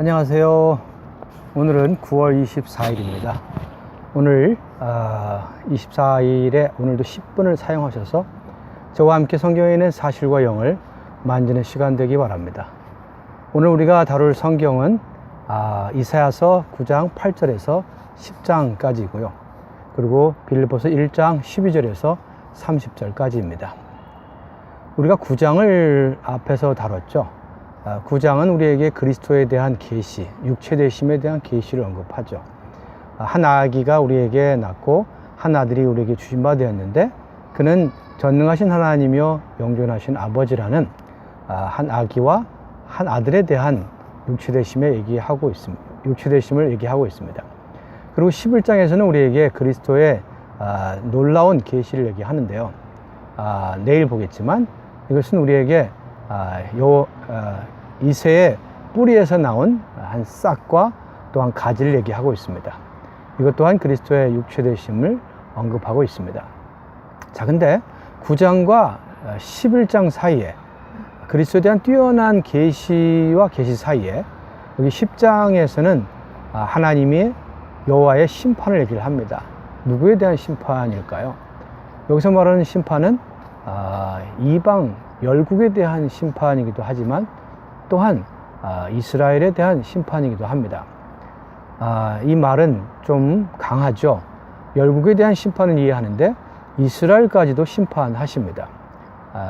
안녕하세요. 오늘은 9월 24일입니다. 오늘 24일에 오늘도 10분을 사용하셔서 저와 함께 성경에 있는 사실과 영을 만지는 시간 되기 바랍니다. 오늘 우리가 다룰 성경은 이사야서 9장 8절에서 10장까지고요. 그리고 빌립보서 1장 12절에서 30절까지입니다. 우리가 9장을 앞에서 다뤘죠. 9장은 우리에게 그리스도에 대한 계시, 육체되심에 대한 계시를 언급하죠. 한 아기가 우리에게 낳고 한 아들이 우리에게 주신 바 되었는데 그는 전능하신 하나님이요 영존하신 아버지라는 한 아기와 한 아들에 대한 육체되심을 얘기하고 있습니다. 그리고 11장에서는 우리에게 그리스도의 놀라운 계시를 얘기하는데요. 내일 보겠지만 이것은 우리에게 이새의 뿌리에서 나온 한 싹과 또한 가지를 얘기하고 있습니다. 이것 또한 그리스도의 육체되심을 언급하고 있습니다. 자, 근데 9장과 11장 사이에 그리스도에 대한 뛰어난 계시와 계시 사이에 여기 10장에서는 하나님이 여호와의 심판을 얘기를 합니다. 누구에 대한 심판일까요? 여기서 말하는 심판은 이방 열국에 대한 심판이기도 하지만 또한 이스라엘에 대한 심판이기도 합니다. 이 말은 좀 강하죠. 열국에 대한 심판은 이해하는데 이스라엘까지도 심판하십니다.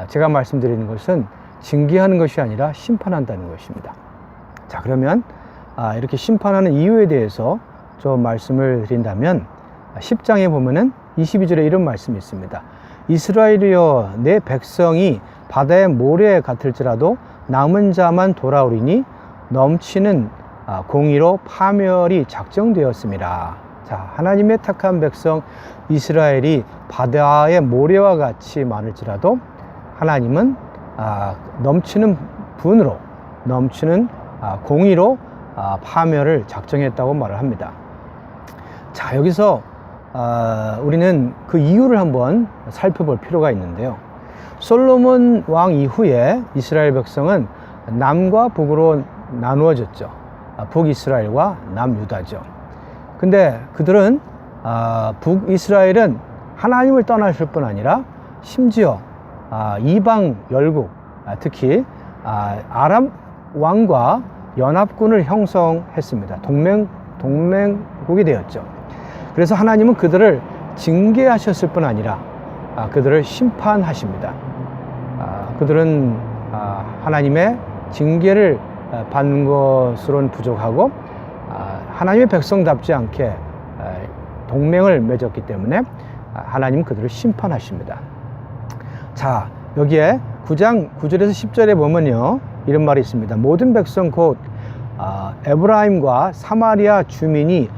제가 말씀드리는 것은 징계하는 것이 아니라 심판한다는 것입니다. 자, 그러면 이렇게 심판하는 이유에 대해서 좀 말씀을 드린다면 10장에 보면은 22절에 이런 말씀이 있습니다. 이스라엘이여 내 백성이 바다의 모래 같을지라도 남은 자만 돌아오리니 넘치는 공의로 파멸이 작정되었습니다. 자, 하나님의 택한 백성 이스라엘이 바다의 모래와 같이 많을지라도 하나님은 넘치는 분으로 넘치는 공의로 파멸을 작정했다고 말을 합니다. 자, 여기서 우리는 그 이유를 한번 살펴볼 필요가 있는데요. 솔로몬 왕 이후에 이스라엘 백성은 남과 북으로 나누어졌죠. 북이스라엘과 남유다죠. 근데 그들은 북이스라엘은 하나님을 떠났을 뿐 아니라 심지어 이방 열국, 특히 아람 왕과 연합군을 형성했습니다. 동맹국이 되었죠. 그래서 하나님은 그들을 징계하셨을 뿐 아니라 그들을 심판하십니다. 그들은 하나님의 징계를 받는 것으로는 부족하고 하나님의 백성답지 않게 동맹을 맺었기 때문에 하나님은 그들을 심판하십니다. 자, 여기에 9장 9절에서 10절에 보면요, 이런 말이 있습니다. 모든 백성 곧 에브라임과 사마리아 주민이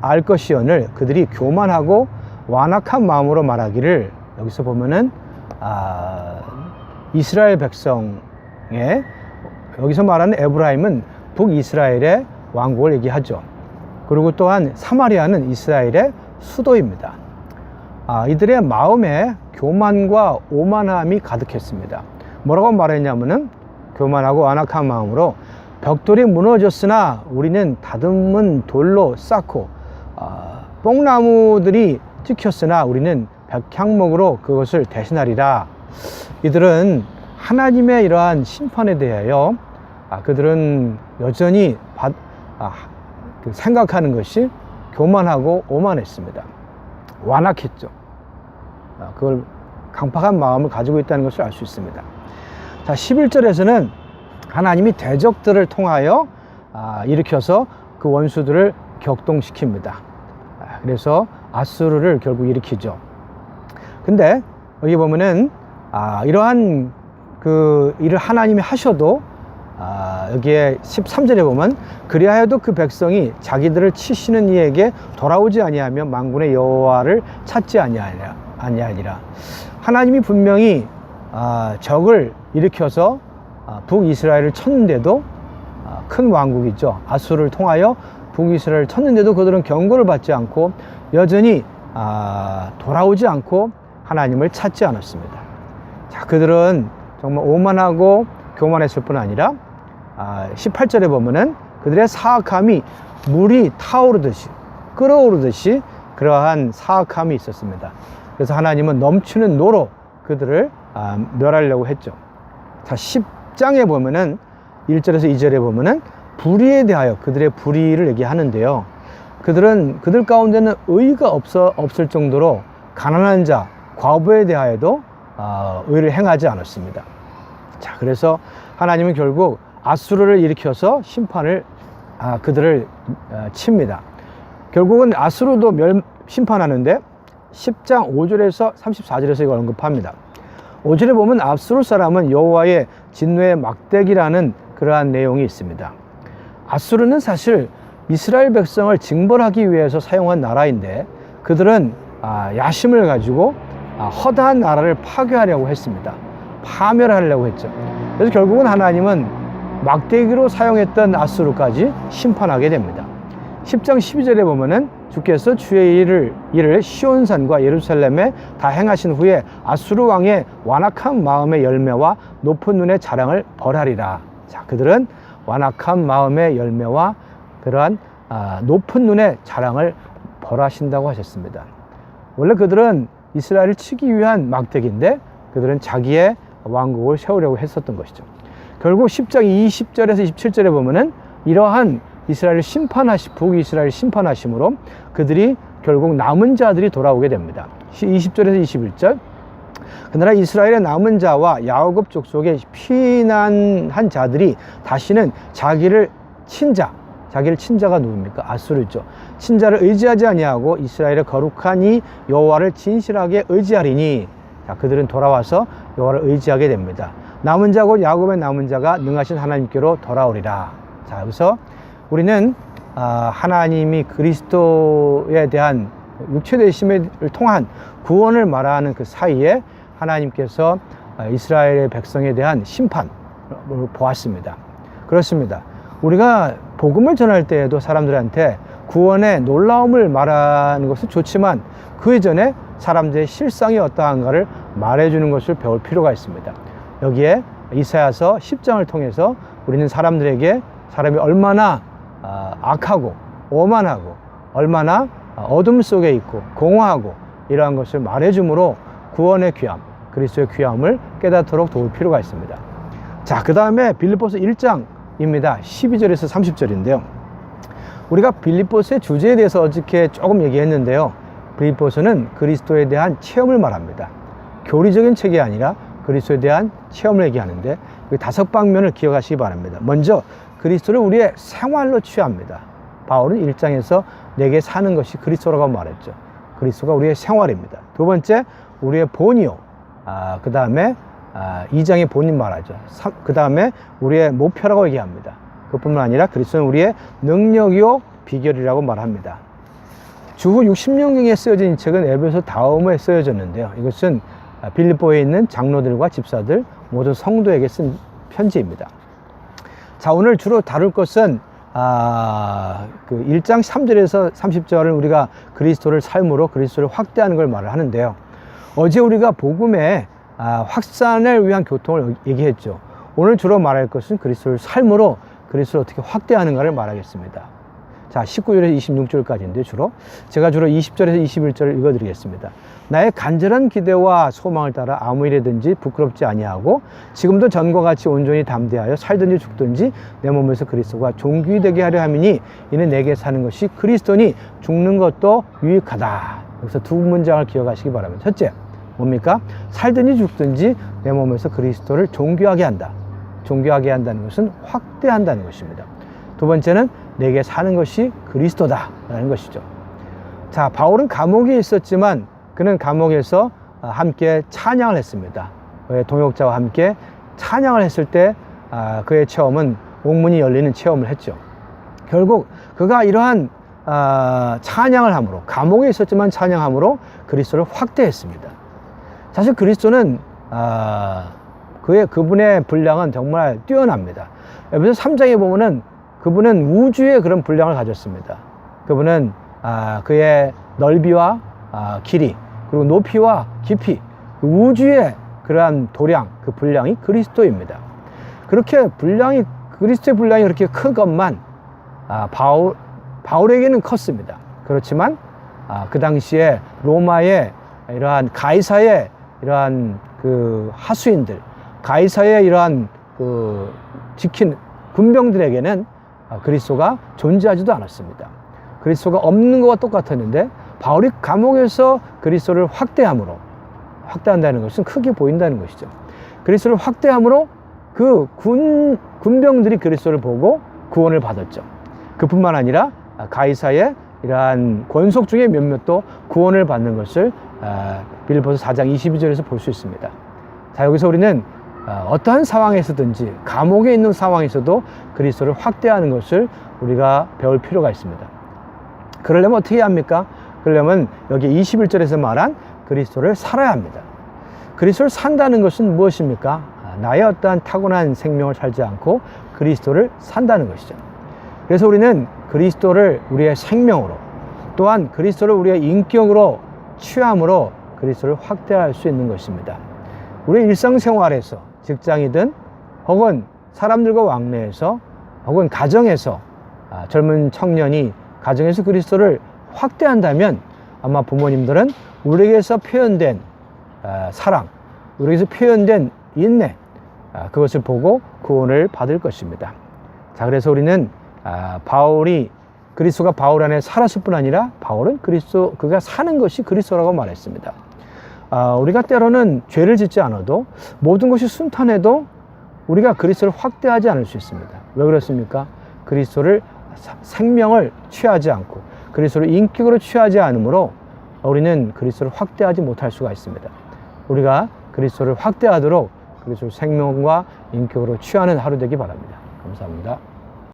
알 것이오늘 그들이 교만하고 완악한 마음으로 말하기를, 여기서 보면은 이스라엘 백성의, 여기서 말하는 에브라임은 북이스라엘의 왕국을 얘기하죠. 그리고 또한 사마리아는 이스라엘의 수도입니다. 이들의 마음에 교만과 오만함이 가득했습니다. 뭐라고 말했냐면은 교만하고 완악한 마음으로 벽돌이 무너졌으나 우리는 다듬은 돌로 쌓고 뽕나무들이 찍혔으나 우리는 백향목으로 그것을 대신하리라. 이들은 하나님의 이러한 심판에 대하여 그들은 여전히 생각하는 것이 교만하고 오만했습니다. 완악했죠. 그걸 강팍한 마음을 가지고 있다는 것을 알 수 있습니다. 자, 11절에서는 하나님이 대적들을 통하여 일으켜서 그 원수들을 격동시킵니다. 그래서 아수르를 결국 일으키죠. 근데 여기 보면은 이러한 그 일을 하나님이 하셔도 여기에 13절에 보면 그리하여도 그 백성이 자기들을 치시는 이에게 돌아오지 아니하며 만군의 여호와를 찾지 아니하니라. 하나님이 분명히 적을 일으켜서 북이스라엘을 쳤는데도 큰 왕국이죠. 아수르를 통하여 북이스라엘을 쳤는데도 그들은 경고를 받지 않고 여전히 돌아오지 않고 하나님을 찾지 않았습니다. 자, 그들은 정말 오만하고 교만했을 뿐 아니라 18절에 보면은 그들의 사악함이 물이 타오르듯이 끓어오르듯이 그러한 사악함이 있었습니다. 그래서 하나님은 넘치는 노로 그들을 멸하려고 했죠. 자, 10장에 보면은 1절에서 2절에 보면은 불의에 대하여 그들의 불의를 얘기하는데요. 그들 가운데는 의가 없을 정도로 가난한 자, 과부에 대하여도 의를 행하지 않았습니다. 자, 그래서 하나님은 결국 아수르를 일으켜서 심판을 그들을 칩니다. 결국은 아수르도 심판하는데 10장 5절에서 34절에서 이걸 언급합니다. 5절에 보면 아수르 사람은 여호와의 진노의 막대기라는 그러한 내용이 있습니다. 아수르는 사실 이스라엘 백성을 징벌하기 위해서 사용한 나라인데 그들은 야심을 가지고 허다한 나라를 파괴하려고 했습니다. 파멸하려고 했죠. 그래서 결국은 하나님은 막대기로 사용했던 아수르까지 심판하게 됩니다. 10장 12절에 보면은 주께서 주의 일을 시온산과 예루살렘에 다 행하신 후에 아수르 왕의 완악한 마음의 열매와 높은 눈의 자랑을 벌하리라. 자, 그들은 완악한 마음의 열매와 그러한 높은 눈의 자랑을 벌하신다고 하셨습니다. 원래 그들은 이스라엘을 치기 위한 막대기인데 그들은 자기의 왕국을 세우려고 했었던 것이죠. 결국 10장 20절에서 27절에 보면은 이러한 이스라엘을 북이스라엘을 심판하심으로 그들이 결국 남은 자들이 돌아오게 됩니다. 20절에서 21절 그러나 이스라엘의 남은 자와 야곱 족속의 피난한 자들이 다시는 자기를 친자가 누굽니까? 아수르죠. 친자를 의지하지 아니하고 이스라엘의 거룩한 이 여호와를 진실하게 의지하리니 자, 그들은 돌아와서 여호와를 의지하게 됩니다. 남은 자 곧 야곱의 남은 자가 능하신 하나님께로 돌아오리라. 자, 여기서 우리는 하나님이 그리스도에 대한 육체되심을 통한 구원을 말하는 그 사이에 하나님께서 이스라엘의 백성에 대한 심판을 보았습니다. 그렇습니다. 우리가 복음을 전할 때에도 사람들한테 구원의 놀라움을 말하는 것은 좋지만 그 이전에 사람들의 실상이 어떠한가를 말해주는 것을 배울 필요가 있습니다. 여기에 이사야서 10장을 통해서 우리는 사람들에게 사람이 얼마나 악하고 오만하고 얼마나 어둠 속에 있고 공허하고 이러한 것을 말해주므로 구원의 귀함, 그리스도의 귀함을 깨닫도록 도울 필요가 있습니다. 자, 그 다음에 빌립보서 1장입니다. 12절에서 30절인데요. 우리가 빌립보서의 주제에 대해서 어저께 조금 얘기했는데요. 빌립보서는 그리스도에 대한 체험을 말합니다. 교리적인 책이 아니라 그리스도에 대한 체험을 얘기하는데 그 5방면을 기억하시기 바랍니다. 먼저 그리스도를 우리의 생활로 취합니다. 바울은 1장에서 내게 사는 것이 그리스도라고 말했죠. 그리스도가 우리의 생활입니다. 두 번째, 우리의 본이요. 그 다음에 2장의 본인 말하죠. 그 다음에 우리의 목표라고 얘기합니다. 그뿐만 아니라 그리스도는 우리의 능력이요 비결이라고 말합니다. 주후 60년경에 쓰여진 이 책은 에베소 다음에 쓰여졌는데요. 이것은 빌립보에 있는 장로들과 집사들 모두 성도에게 쓴 편지입니다. 자, 오늘 주로 다룰 것은 그 1장 3절에서 30절을 우리가 그리스도를 삶으로 그리스도를 확대하는 걸 말을 하는데요. 어제 우리가 복음의 확산을 위한 교통을 얘기했죠. 오늘 주로 말할 것은 그리스도를 삶으로 그리스도를 어떻게 확대하는가를 말하겠습니다. 자, 19절에서 26절까지인데 제가 주로 20절에서 21절을 읽어드리겠습니다. 나의 간절한 기대와 소망을 따라 아무 일에든지 부끄럽지 아니하고 지금도 전과 같이 온전히 담대하여 살든지 죽든지 내 몸에서 그리스도가 존귀 되게 하려 함이니 이는 내게 사는 것이 그리스도니 죽는 것도 유익하다. 여기서 두 문장을 기억하시기 바랍니다. 첫째, 뭡니까? 살든지 죽든지 내 몸에서 그리스도를 존귀하게 한다. 존귀하게 한다는 것은 확대한다는 것입니다. 두 번째는 내게 사는 것이 그리스도다라는 것이죠. 자, 바울은 감옥에 있었지만 그는 감옥에서 함께 찬양을 했습니다. 동역자와 함께 찬양을 했을 때 그의 체험은 옥문이 열리는 체험을 했죠. 결국 그가 이러한 찬양을 함으로, 감옥에 있었지만 찬양함으로 그리스도를 확대했습니다. 사실 그리스도는 그분의 분량은 정말 뛰어납니다. 에베소 3장에 보면은 그분은 우주의 그런 분량을 가졌습니다. 그분은 그의 넓이와 길이 그리고 높이와 깊이 그 우주의 그러한 도량, 그 분량이 그리스도입니다. 그렇게 분량이 그리스도의 분량이 그렇게 큰 것만 바울에게는 컸습니다. 그렇지만 그 당시에 로마의 이러한 가이사의 이러한 그 하수인들, 가이사의 이러한 그 지킨 군병들에게는 그리스도가 존재하지도 않았습니다. 그리스도가 없는 것과 똑같았는데 바울이 감옥에서 그리스도를 확대한다는 것은 크게 보인다는 것이죠. 그리스도를 확대함으로 그 군병들이 그리스도를 보고 구원을 받았죠. 그뿐만 아니라 가이사의 이러한 권속 중에 몇몇도 구원을 받는 것을 빌립보서 4장 22절에서 볼 수 있습니다. 자, 여기서 우리는 어떠한 상황에서든지 감옥에 있는 상황에서도 그리스도를 확대하는 것을 우리가 배울 필요가 있습니다. 그러려면 어떻게 해야 합니까? 그러려면 여기 21절에서 말한 그리스도를 살아야 합니다. 그리스도를 산다는 것은 무엇입니까? 나의 어떠한 타고난 생명을 살지 않고 그리스도를 산다는 것이죠. 그래서 우리는 그리스도를 우리의 생명으로, 또한 그리스도를 우리의 인격으로 취함으로 그리스도를 확대할 수 있는 것입니다. 우리 일상생활에서, 직장이든 혹은 사람들과 왕래해서 혹은 가정에서 젊은 청년이 가정에서 그리스도를 확대한다면 아마 부모님들은 우리에게서 표현된 사랑, 우리에게서 표현된 인내, 그것을 보고 구원을 받을 것입니다. 자, 그래서 우리는 그리스도가 바울 안에 살았을 뿐 아니라 바울은 그가 사는 것이 그리스도라고 말했습니다. 우리가 때로는 죄를 짓지 않아도 모든 것이 순탄해도 우리가 그리스도를 확대하지 않을 수 있습니다. 왜 그렇습니까? 그리스도를 생명을 취하지 않고 그리스도를 인격으로 취하지 않으므로 우리는 그리스도를 확대하지 못할 수가 있습니다. 우리가 그리스도를 확대하도록 그리스도를 생명과 인격으로 취하는 하루 되기 바랍니다. 감사합니다.